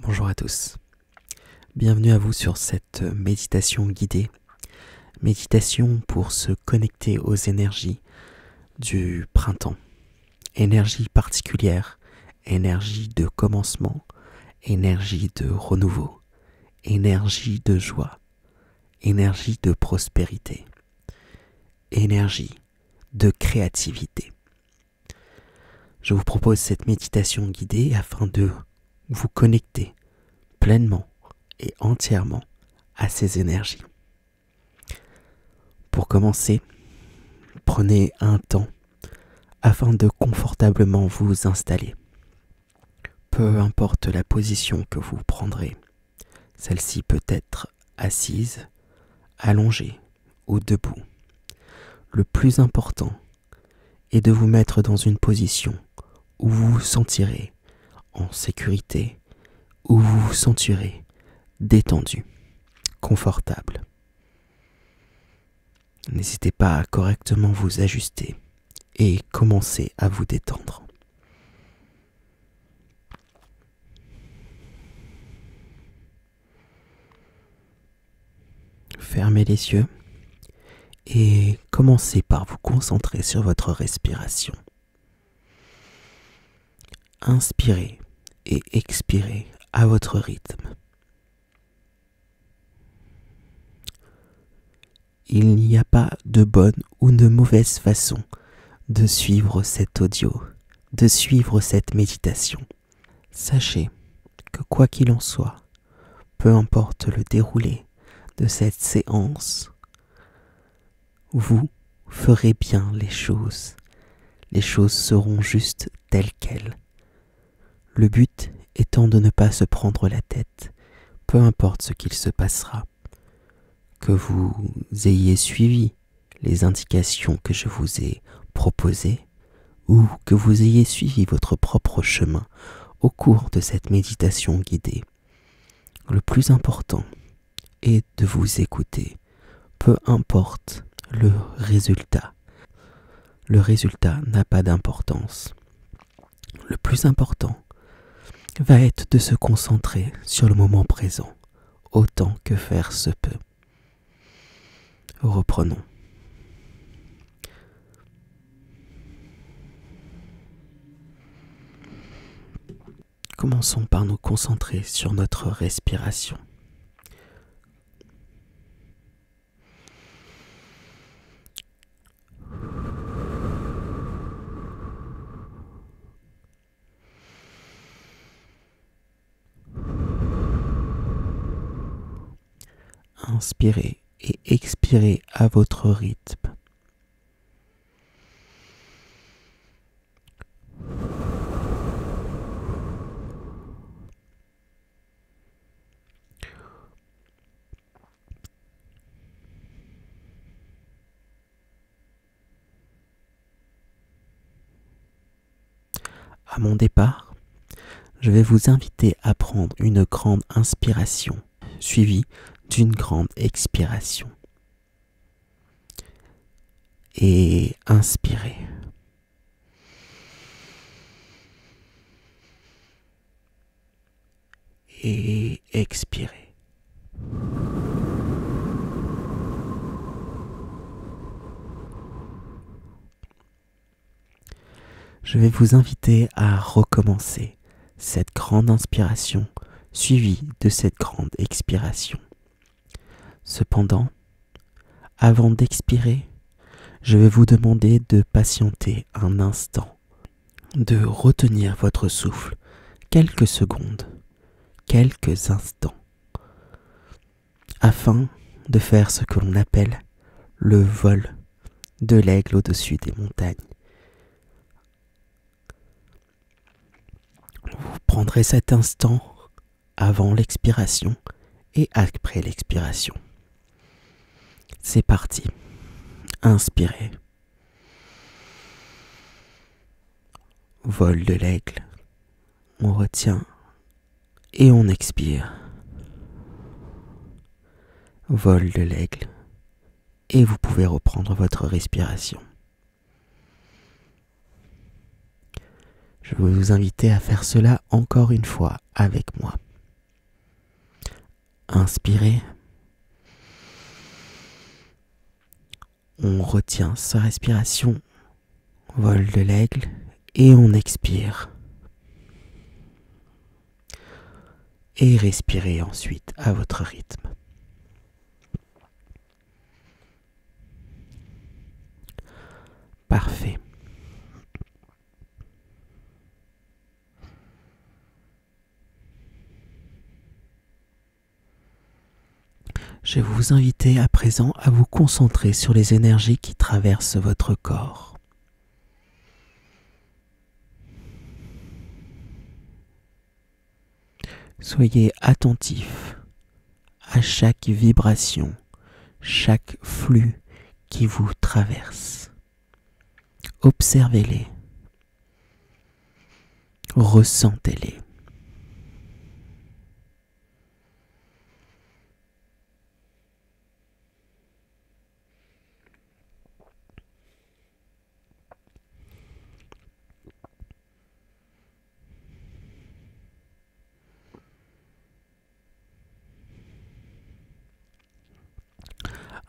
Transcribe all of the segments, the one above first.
Bonjour à tous, bienvenue à vous sur cette méditation guidée, méditation pour se connecter aux énergies du printemps, énergie particulière, énergie de commencement, énergie de renouveau, énergie de joie, énergie de prospérité, énergie de créativité. Je vous propose cette méditation guidée afin de vous connecter pleinement et entièrement à ces énergies. Pour commencer, prenez un temps afin de confortablement vous installer. Peu importe la position que vous prendrez, celle-ci peut être assise, allongée ou debout. Le plus important est de vous mettre dans une position où vous vous sentirez en sécurité, où vous vous sentirez détendu, confortable. N'hésitez pas à correctement vous ajuster et commencer à vous détendre. Fermez les yeux et commencez par vous concentrer sur votre respiration. Inspirez et expirez à votre rythme. Il n'y a pas de bonne ou de mauvaise façon de suivre cet audio, de suivre cette méditation. Sachez que quoi qu'il en soit, peu importe le déroulé de cette séance, vous ferez bien les choses. Les choses seront juste telles quelles. Le but étant de ne pas se prendre la tête, peu importe ce qu'il se passera. Que vous ayez suivi les indications que je vous ai proposées ou que vous ayez suivi votre propre chemin au cours de cette méditation guidée. Le plus important est de vous écouter, peu importe le résultat. Le résultat n'a pas d'importance. Le plus important va être de se concentrer sur le moment présent, autant que faire se peut. Reprenons. Commençons par nous concentrer sur notre respiration. Inspirez et expirez à votre rythme. À mon départ, je vais vous inviter à prendre une grande inspiration, suivie d'une grande expiration. Et inspirez. Et expirez. Je vais vous inviter à recommencer cette grande inspiration suivie de cette grande expiration. Cependant, avant d'expirer, je vais vous demander de patienter un instant, de retenir votre souffle quelques secondes, quelques instants, afin de faire ce que l'on appelle le vol de l'aigle au-dessus des montagnes. Vous prendrez cet instant avant l'expiration et après l'expiration. C'est parti. Inspirez. Vol de l'aigle. On retient et on expire. Vol de l'aigle. Et vous pouvez reprendre votre respiration. Je vais vous inviter à faire cela encore une fois avec moi. Inspirez. On retient sa respiration, vol de l'aigle, et on expire. Et respirez ensuite à votre rythme. Parfait. Je vais vous inviter à présent à vous concentrer sur les énergies qui traversent votre corps. Soyez attentif à chaque vibration, chaque flux qui vous traverse. Observez-les, ressentez-les.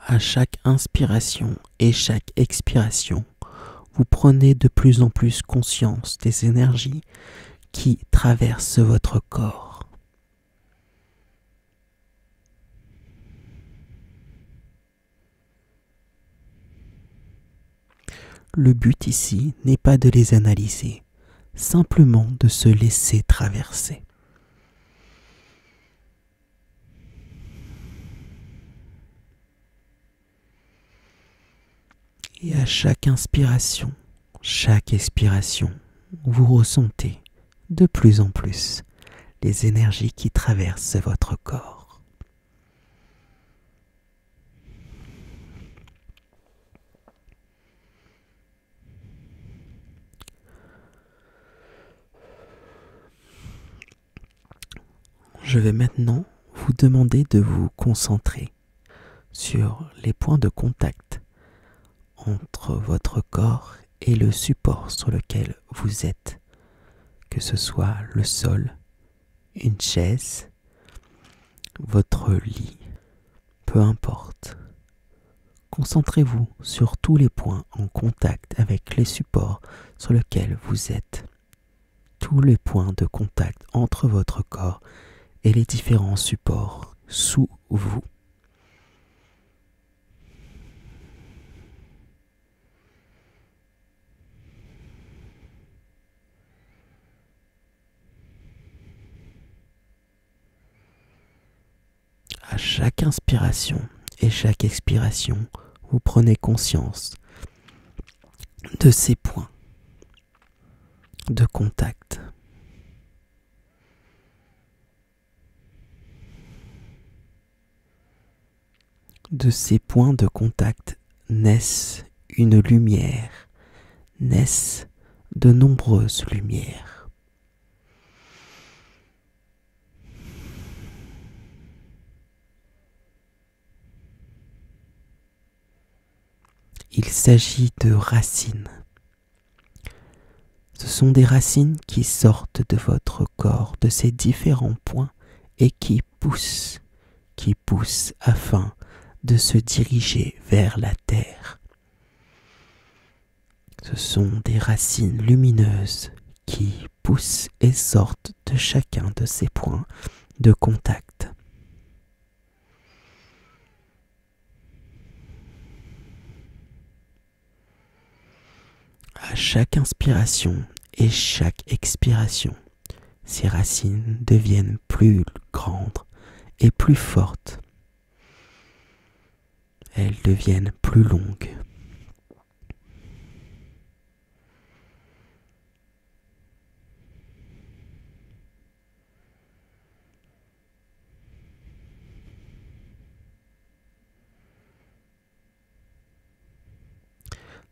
À chaque inspiration et chaque expiration, vous prenez de plus en plus conscience des énergies qui traversent votre corps. Le but ici n'est pas de les analyser, simplement de se laisser traverser. Et à chaque inspiration, chaque expiration, vous ressentez de plus en plus les énergies qui traversent votre corps. Je vais maintenant vous demander de vous concentrer sur les points de contact entre votre corps et le support sur lequel vous êtes, que ce soit le sol, une chaise, votre lit, peu importe. Concentrez-vous sur tous les points en contact avec les supports sur lesquels vous êtes, tous les points de contact entre votre corps et les différents supports sous vous. À chaque inspiration et chaque expiration, vous prenez conscience de ces points de contact. De ces points de contact naissent une lumière, naissent de nombreuses lumières. Il s'agit de racines. Ce sont des racines qui sortent de votre corps, de ces différents points, et qui poussent afin de se diriger vers la terre. Ce sont des racines lumineuses qui poussent et sortent de chacun de ces points de contact. À chaque inspiration et chaque expiration, ces racines deviennent plus grandes et plus fortes. Elles deviennent plus longues.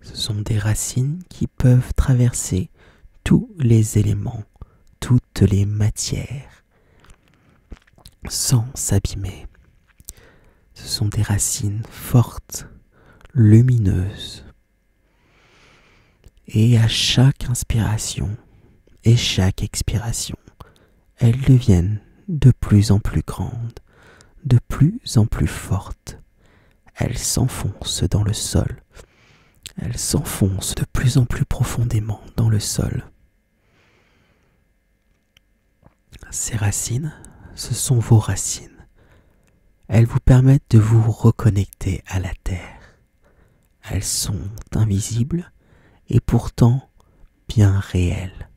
Ce sont des racines qui peuvent traverser tous les éléments, toutes les matières, sans s'abîmer. Ce sont des racines fortes, lumineuses. Et à chaque inspiration et chaque expiration, elles deviennent de plus en plus grandes, de plus en plus forte. Elle s'enfonce dans le sol. Elle s'enfonce de plus en plus profondément dans le sol. Ces racines, ce sont vos racines. Elles vous permettent de vous reconnecter à la terre. Elles sont invisibles et pourtant bien réelles.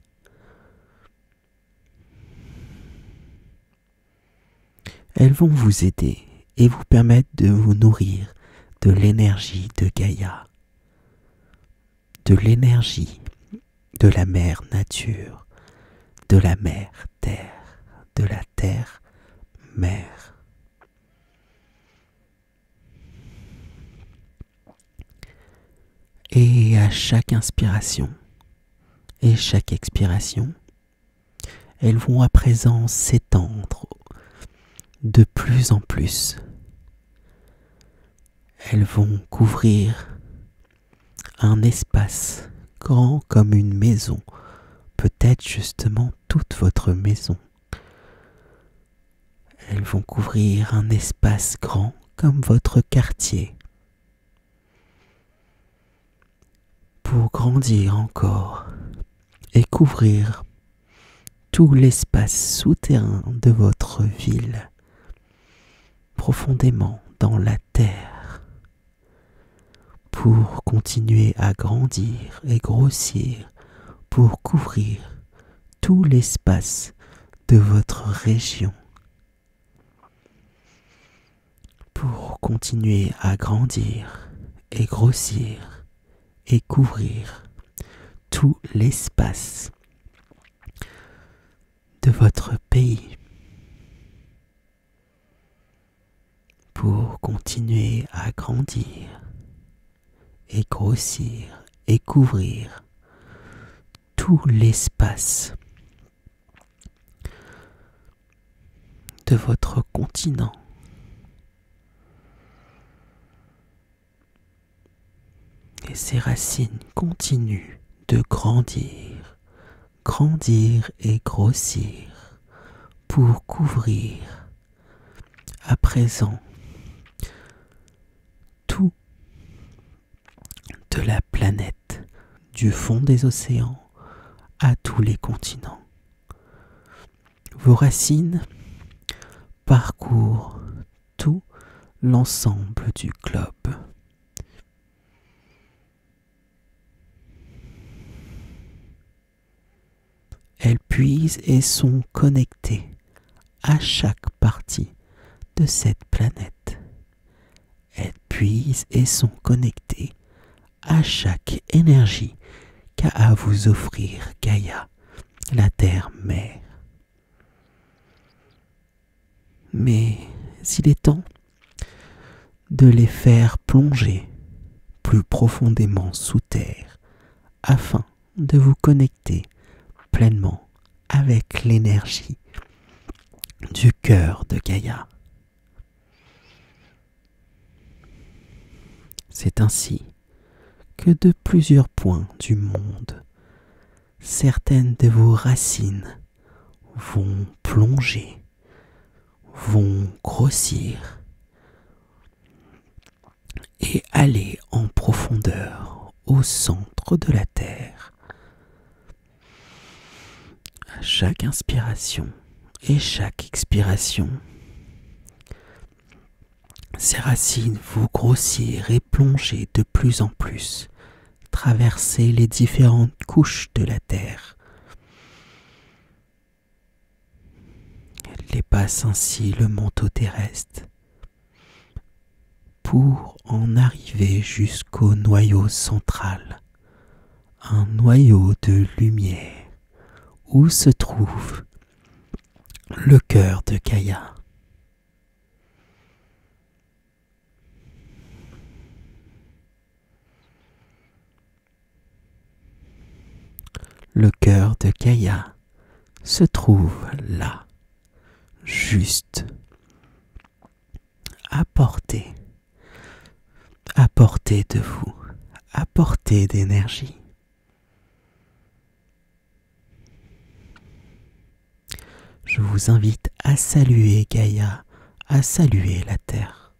Elles vont vous aider et vous permettre de vous nourrir de l'énergie de Gaïa, de l'énergie de la mère nature, de la mère terre, de la terre mère. Et à chaque inspiration et chaque expiration, elles vont à présent s'étendre de plus en plus. Elles vont couvrir un espace grand comme une maison, peut-être justement toute votre maison. Elles vont couvrir un espace grand comme votre quartier, pour grandir encore et couvrir tout l'espace souterrain de votre ville, profondément dans la terre, pour continuer à grandir et grossir, pour couvrir tout l'espace de votre région, pour continuer à grandir et grossir et couvrir tout l'espace de votre pays, pour continuer à grandir et grossir et couvrir tout l'espace de votre continent. Et ces racines continuent de grandir, grandir et grossir pour couvrir à présent tout de la planète, du fond des océans à tous les continents. Vos racines parcourent tout l'ensemble du globe. Elles puisent et sont connectées à chaque partie de cette planète. Elles puisent et sont connectées à chaque énergie qu'a à vous offrir Gaïa, la terre-mère. Mais il est temps de les faire plonger plus profondément sous terre afin de vous connecter pleinement avec l'énergie du cœur de Gaïa. C'est ainsi que de plusieurs points du monde, certaines de vos racines vont plonger, vont grossir et aller en profondeur au centre de la Terre. À chaque inspiration et chaque expiration, ces racines vont grossir et plonger de plus en plus, traverser les différentes couches de la Terre. Elles dépassent ainsi le manteau terrestre pour en arriver jusqu'au noyau central, un noyau de lumière où se trouve le cœur de Gaïa. Le cœur de Gaïa se trouve là, juste à portée de vous, à portée d'énergie. Je vous invite à saluer Gaïa à saluer la terre.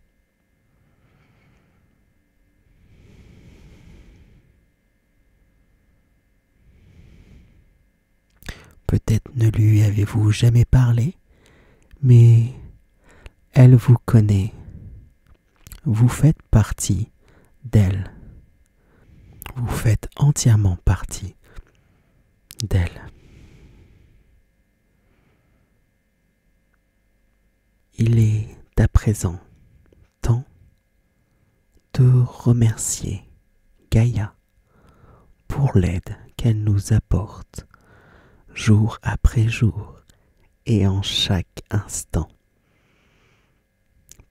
Peut-être ne lui avez-vous jamais parlé, mais elle vous connaît. Vous faites partie d'elle. Vous faites entièrement partie d'elle. Il est à présent temps de remercier Gaïa pour l'aide qu'elle nous apporte jour après jour et en chaque instant.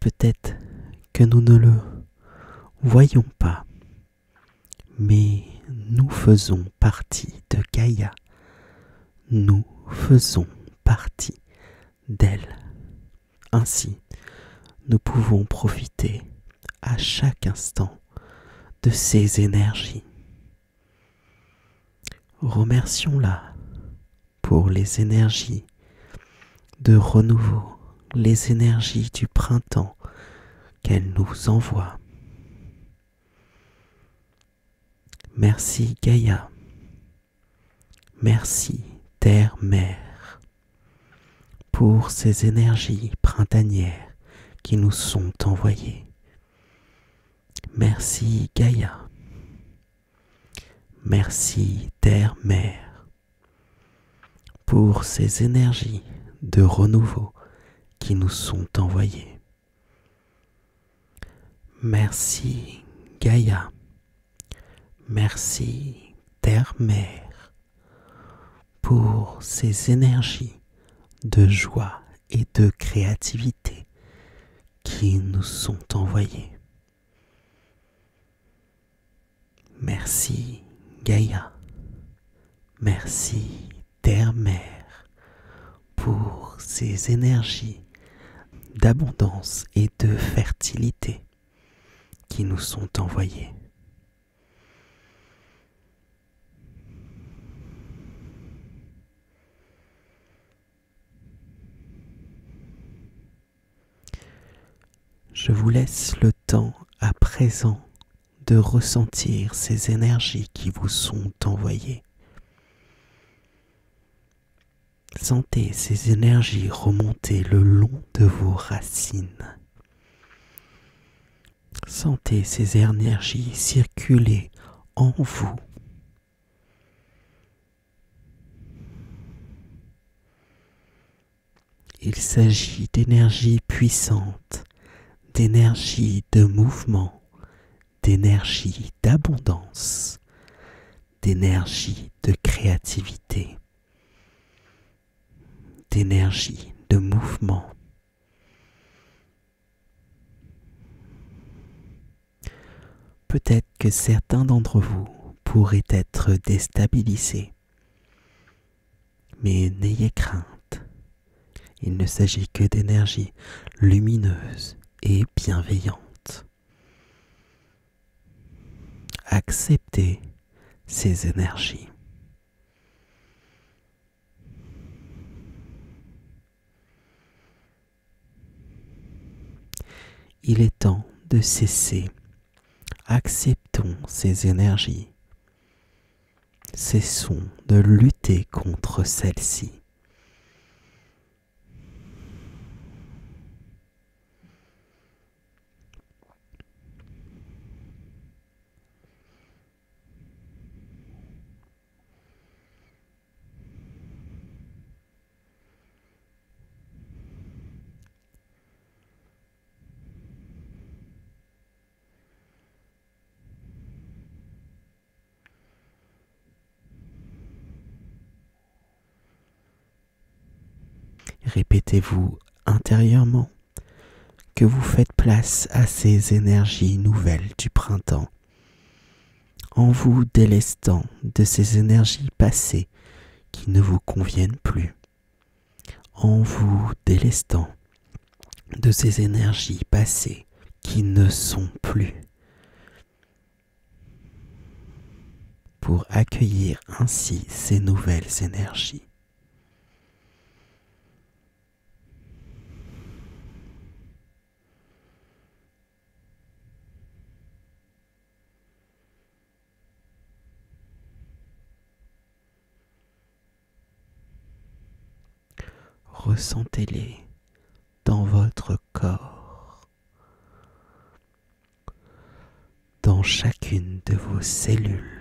Peut-être que nous ne le voyons pas, mais nous faisons partie de Gaïa. Nous faisons partie d'elle. Ainsi, nous pouvons profiter à chaque instant de ces énergies. Remercions-la pour les énergies de renouveau, les énergies du printemps qu'elle nous envoie. Merci Gaïa. Merci Terre-Mère pour ces énergies printanières qui nous sont envoyées. Merci Gaïa. Merci Terre-Mère pour ces énergies de renouveau qui nous sont envoyées. Merci Gaïa. Merci Terre-Mère pour ces énergies de joie et de créativité qui nous sont envoyées. Merci Gaïa. Merci Terre-Mère pour ces énergies d'abondance et de fertilité qui nous sont envoyées. Je vous laisse le temps à présent de ressentir ces énergies qui vous sont envoyées. Sentez ces énergies remonter le long de vos racines. Sentez ces énergies circuler en vous. Il s'agit d'énergie puissante, d'énergie de mouvement, d'énergie d'abondance, d'énergie de créativité, d'énergie de mouvement. Peut-être que certains d'entre vous pourraient être déstabilisés, mais n'ayez crainte. Il ne s'agit que d'énergie lumineuse et bienveillante. Acceptez ces énergies. Il est temps de cesser. Acceptons ces énergies. Cessons de lutter contre celles-ci. Répétez-vous intérieurement que vous faites place à ces énergies nouvelles du printemps, en vous délestant de ces énergies passées qui ne vous conviennent plus, en vous délestant de ces énergies passées qui ne sont plus, pour accueillir ainsi ces nouvelles énergies. Ressentez-les dans votre corps, dans chacune de vos cellules.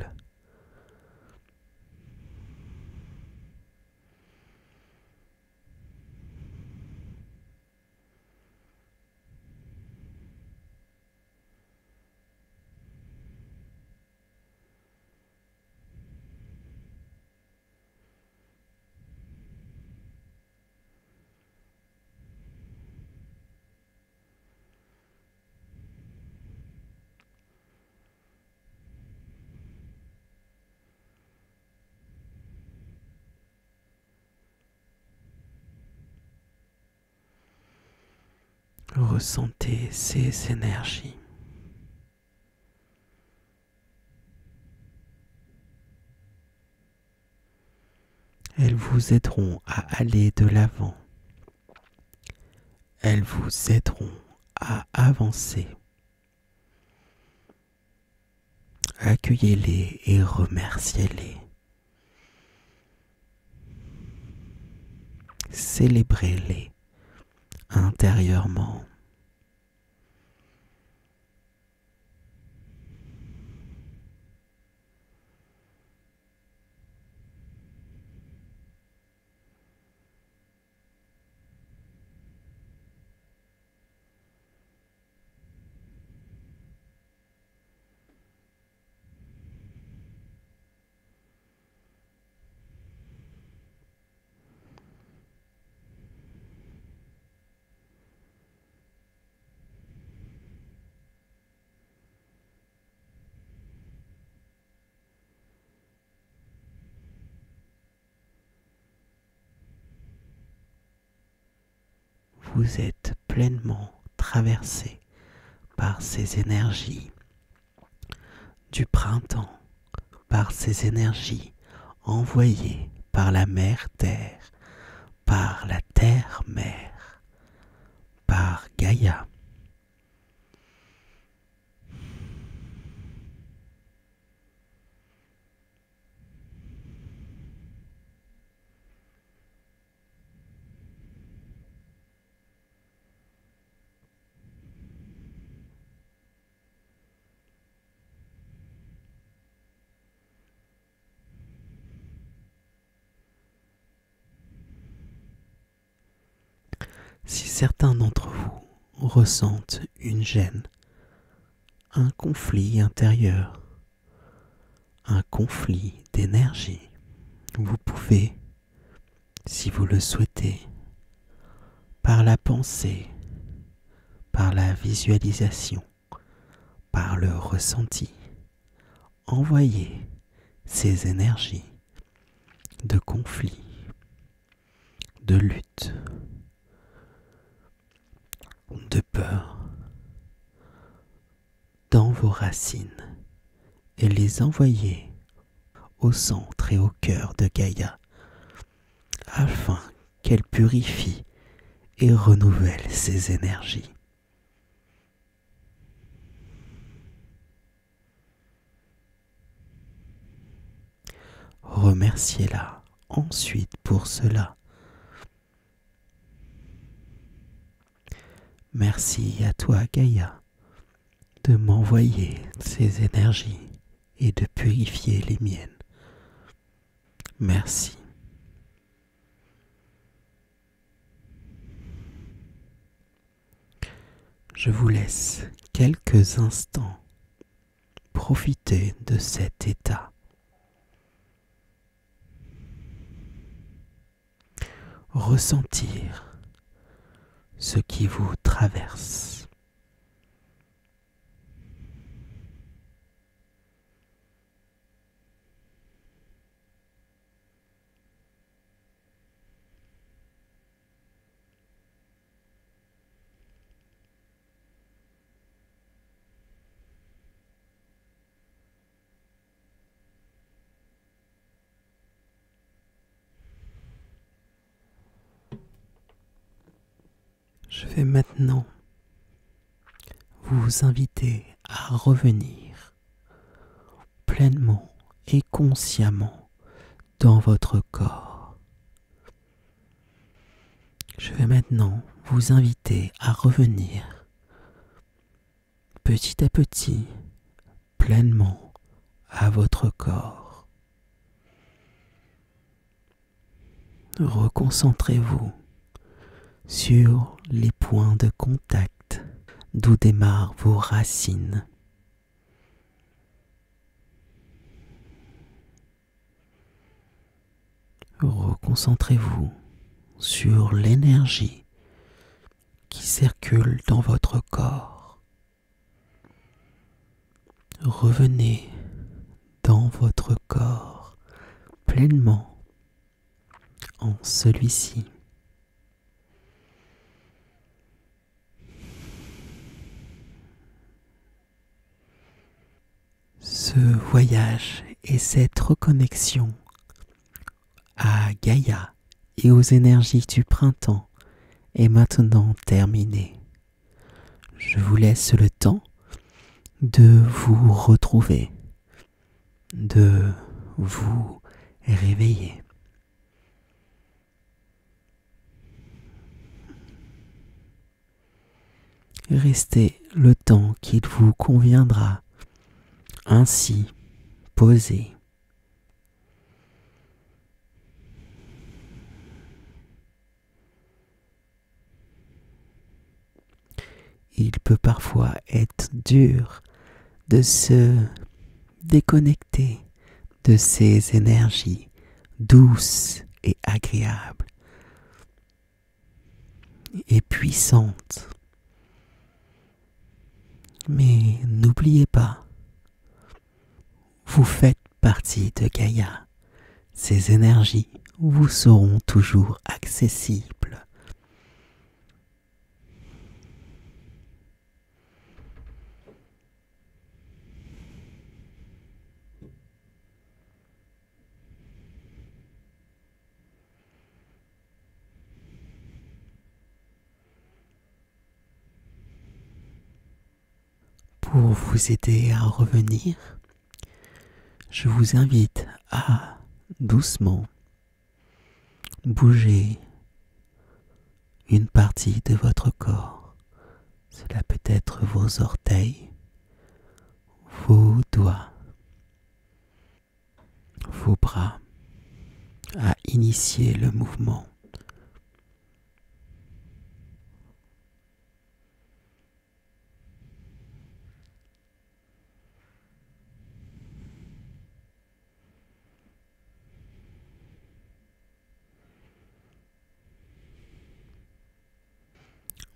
Ressentez ces énergies. Elles vous aideront à aller de l'avant. Elles vous aideront à avancer. Accueillez-les et remerciez-les. Célébrez-les intérieurement. Vous êtes pleinement traversé par ces énergies du printemps, par ces énergies envoyées par la mère-terre, par la terre-mère, par Gaïa. Si certains d'entre vous ressentent une gêne, un conflit intérieur, un conflit d'énergie, vous pouvez, si vous le souhaitez, par la pensée, par la visualisation, par le ressenti, envoyer ces énergies de conflit, de lutte, de peur dans vos racines et les envoyer au centre et au cœur de Gaïa afin qu'elle purifie et renouvelle ces énergies. Remerciez-la ensuite pour cela. Merci à toi, Gaïa, de m'envoyer ces énergies et de purifier les miennes. Merci. Je vous laisse quelques instants profiter de cet état. Ressentir ce qui vous traverse. Je vais maintenant vous inviter à revenir pleinement et consciemment dans votre corps. Je vais maintenant vous inviter à revenir petit à petit, pleinement à votre corps. Reconcentrez-vous sur les points de contact d'où démarrent vos racines. Reconcentrez-vous sur l'énergie qui circule dans votre corps. Revenez dans votre corps pleinement en celui-ci. Ce voyage et cette reconnexion à Gaïa et aux énergies du printemps est maintenant terminé. Je vous laisse le temps de vous retrouver, de vous réveiller. Restez le temps qu'il vous conviendra, ainsi posé. Il peut parfois être dur de se déconnecter de ces énergies douces et agréables et puissantes. Mais n'oubliez pas, vous faites partie de Gaïa. Ces énergies vous seront toujours accessibles. Pour vous aider à revenir, je vous invite à doucement bouger une partie de votre corps. Cela peut être vos orteils, vos doigts, vos bras, à initier le mouvement.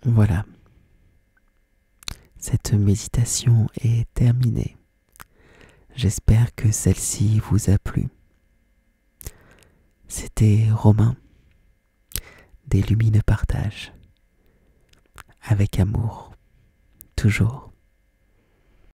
Voilà, cette méditation est terminée. J'espère que celle-ci vous a plu. C'était Romain, des Lumineux Partages, avec amour, toujours.